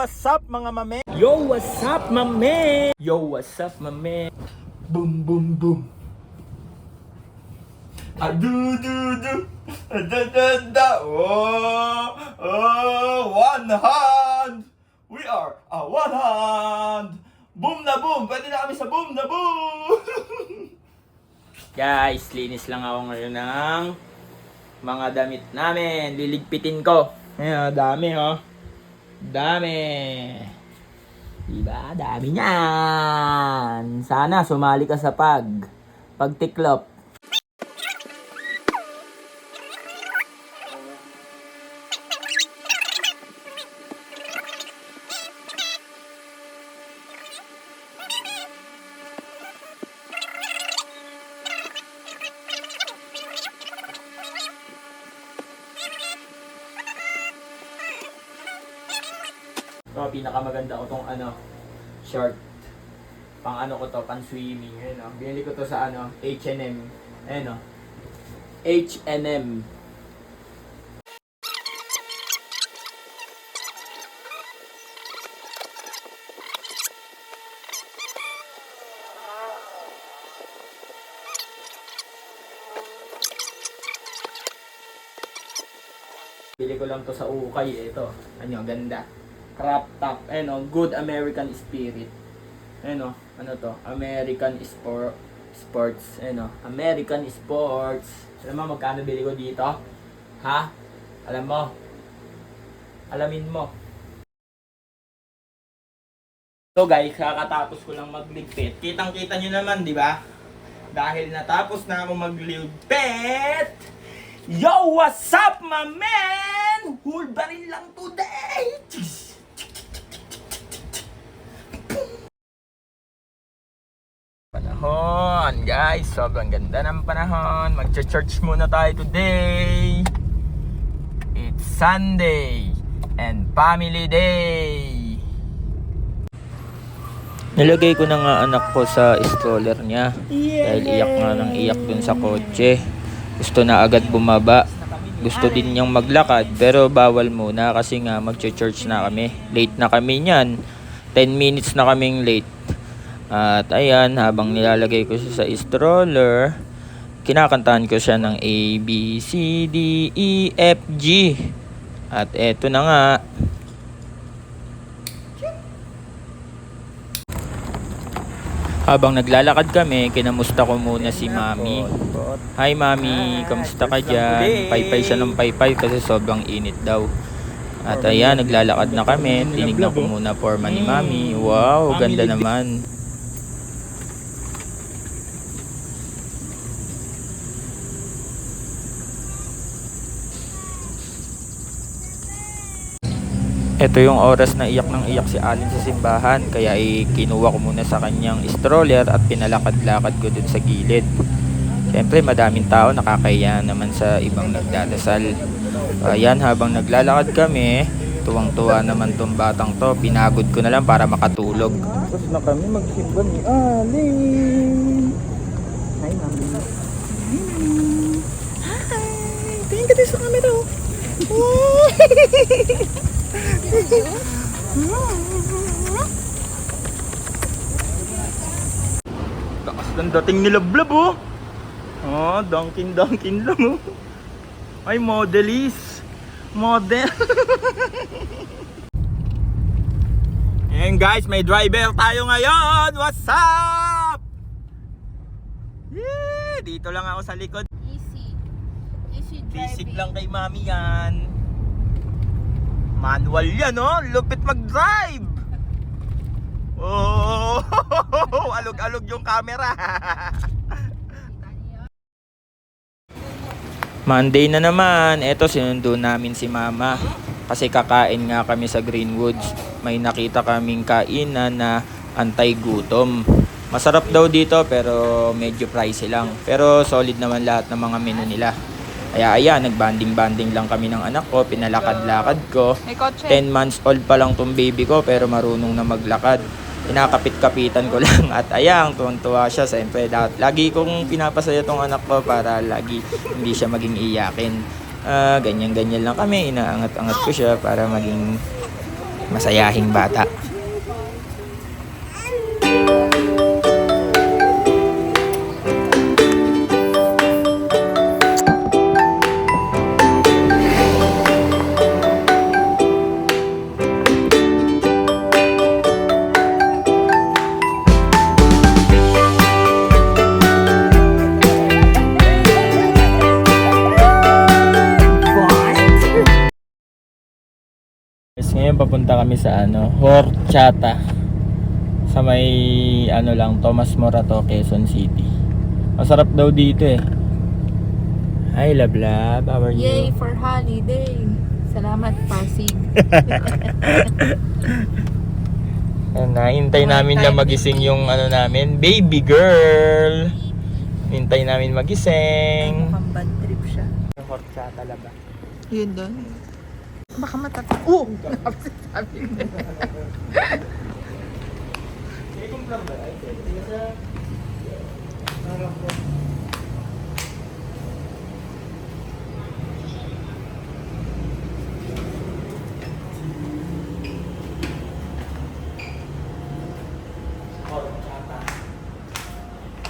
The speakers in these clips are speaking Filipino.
what's up mga mame? Yo, what's up mame? Yo, what's up mame? Boom, boom, boom. Do do do. Da da da. One hand. We are a one hand. Boom na boom. Pwede na kami sa boom na boom. Guys, linis lang ako ngayon ng mga damit namin. Liligpitin ko. Ayan, dami oh. Dami. Diba? Dami niyan. Sana sumali ka sa pagtiklop. So, pinakamaganda ko tong short. Pang ko to, pang swimming. Ayun o. Binili ko to sa H&M. Ayun o. H&M. Bili ko lang to sa ukay. Ito. Ganda. Crop top, good American spirit. Ano to? American sports, American sports. Alam mo magkano bili ko dito? Ha? Alam mo? Alamin mo. So guys, kakatapos ko lang magligpit. Kitang-kita nyo naman, di ba? Dahil natapos na ako magligpit. Yo, what's up, my man? Hulbarin lang today. Panahon, guys, sobrang ganda ng panahon. Mag-church muna tayo today. It's Sunday and family day. Nilagay ko na nga anak ko sa stroller niya dahil iyak nga ng iyak dun sa kotse. Gusto na agad bumaba. Gusto din niyang maglakad pero bawal muna kasi nga mag-church na kami. Late na kami niyan. 10 minutes na kaming late. At ayan, habang nilalagay ko siya sa stroller, kinakantahan ko siya ng A, B, C, D, E, F, G. At eto na nga. Habang naglalakad kami, kinamusta ko muna si Mami. Hi Mami, kamusta ka dyan? Paypay siya ng paypay kasi sobrang init daw. At ayan, naglalakad na kami. Tinignan ko muna forma ni Mami. Wow, ganda naman. Ito yung oras na iyak ng iyak si Alin sa simbahan, kaya kinuha ko muna sa kanyang stroller at pinalakad-lakad ko dun sa gilid. Siyempre madaming tao, nakakahiya naman sa ibang nagdadasal. Ayan, habang naglalakad kami, tuwang-tuwa naman tong batang to, pinagod ko na lang para makatulog. Tapos na kami magsimba ni Alin. Hi Mami. Hi! Tingin ka din sa camera oh. Lakas ng dating ni Lablab oh. Oh, Dunkin lang oh. Ay, modelis. Model. Ayan guys, may driver tayo ngayon. What's up? Yeah, dito lang ako sa likod. Easy driving. Basic lang kay Mami yan. Manual yan oh, lupit mag-drive. Oh, alog-alog yung camera. Monday na naman. Eto, sinundo namin si Mama kasi kakain nga kami sa Greenwoods. May nakita kaming kainan na anti-gutom. Masarap daw dito pero medyo pricey lang. Pero solid naman lahat ng mga menu nila. Kaya ayan, nagbanding-banding lang kami ng anak ko, pinalakad-lakad ko. 10 months old pa lang tong baby ko pero marunong na maglakad. Pinakapit-kapitan ko lang at ayan, tuwang-tuwa siya. Siyempre, lagi kong pinapasaya tong anak ko para lagi hindi siya maging iyakin. Ganyan-ganyan lang kami, inaangat-angat ko siya para maging Masayahing bata. Guys, ngayon papunta kami sa Horchata. Sa may Tomas Morato, Quezon City. Masarap daw dito eh. Hi Lablab, how are you? Yay for holiday. Salamat, Pasig. Hintay namin na magising yung namin, baby girl. Hintay namin magising. Mukhang bad trip siya. Horchata laba. Yun doon. Baka matata... Oh! Sabi ko. Horchata.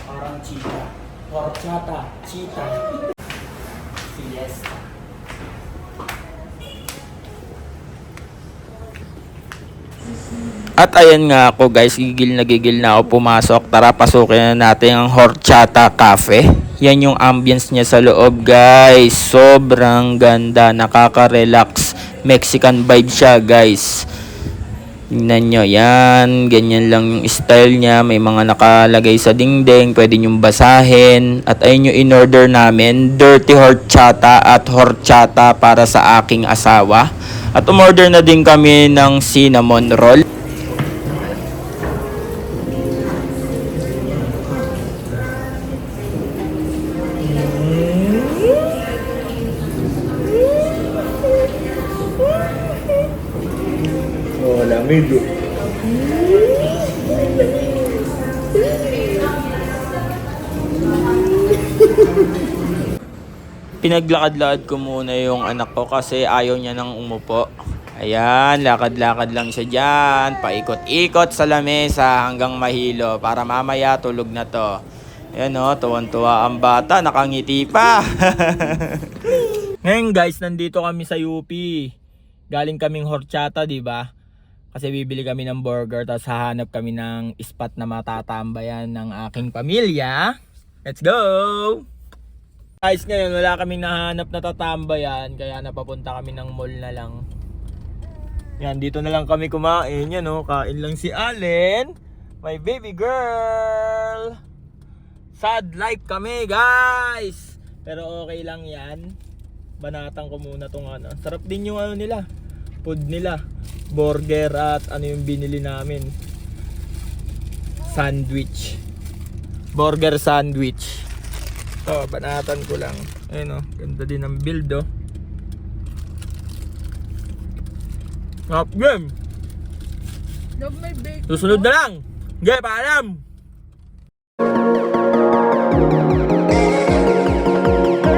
Parang cheetah. Horchata, cheetah. Fiesta. At ayan nga ako guys, gigil na ako pumasok. Tara, pasukin na natin ang Horchata Cafe. Yan yung ambience niya sa loob guys. Sobrang ganda, nakaka-relax. Mexican vibe siya guys. Tingnan nyo, yan. Ganyan lang yung style niya. May mga nakalagay sa dingding. Pwede nyong basahin. At ayun yung in-order namin. Dirty Horchata at Horchata para sa aking asawa. At umorder na din kami ng cinnamon roll. Oh, lamig. Pinaglakad-lakad ko muna yung anak ko kasi ayaw niya nang umupo. Ayan, lakad-lakad lang siya dyan. Paikot-ikot sa lamesa hanggang mahilo para mamaya tulog na to. Ayan o, tuwan-tuwa ang bata, nakangiti pa. Ngayon guys, nandito kami sa UP. Galing kaming Horchata, di ba? Kasi bibili kami ng burger, tapos hahanap kami ng spot na matatambayan ng aking pamilya. Let's go! Guys, ngayon wala kaming nahanap na tatambayan, kaya napapunta kami ng mall na lang. Yan, dito na lang kami kumain. Yan o, kain lang si Allen, my baby girl. Sad life kami guys, pero okay lang yan. Banatan ko muna tong sarap din yung nila, food nila, burger at yung binili namin, sandwich, burger sandwich. So, banatan ko lang. Ayun ganda din ang build Up game. Love my bake. Susunod na lang. Okay, paalam.